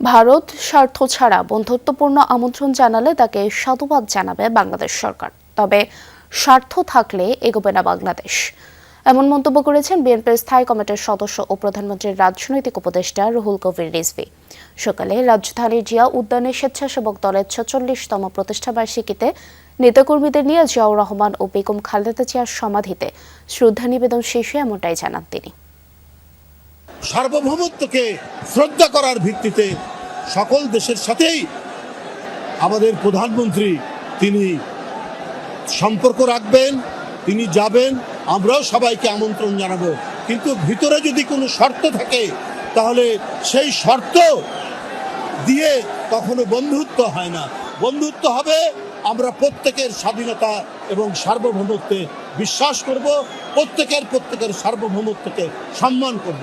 ভারত স্বার্থ ছাড়া বন্ধুত্বপূর্ণ আমন্ত্রণ জানালে তাকে সাধুবাদ জানাবে বাংলাদেশ সরকার, তবে স্বার্থ থাকলে এগোবে না বাংলাদেশ। এমন মন্তব্য করেছেন বিএনপির স্থায়ী কমিটির সদস্য ও প্রধানমন্ত্রীর রাজনৈতিক উপদেষ্টা রুহুল কবির রিজভী। সকালে রাজধানীর জিয়া উদ্যানে স্বেচ্ছাসেবক দলের ৪৬তম প্রতিষ্ঠাবার্ষিকীতে নেতাকর্মীদের নিয়ে জিয়াউর রহমান ও বেগম খালেদা জিয়ার সমাধিতে শ্রদ্ধা নিবেদন শেষে এমনটাই জানান তিনি। সার্বভৌমত্বকে শ্রদ্ধা করার ভিত্তিতে সকল দেশের সাথেই আমাদের প্রধানমন্ত্রী তিনি সম্পর্ক রাখবেন, তিনি যাবেন, আমরাও সবাইকে আমন্ত্রণ জানাবো। কিন্তু ভিতরে যদি কোনো শর্ত থাকে তাহলে সেই শর্ত দিয়ে কখনো বন্ধুত্ব হয় না। বন্ধুত্ব হবে আমরা প্রত্যেকের স্বাধীনতা এবং সার্বভৌমত্বে বিশ্বাস করব, প্রত্যেকের সার্বভৌমত্বকে সম্মান করব।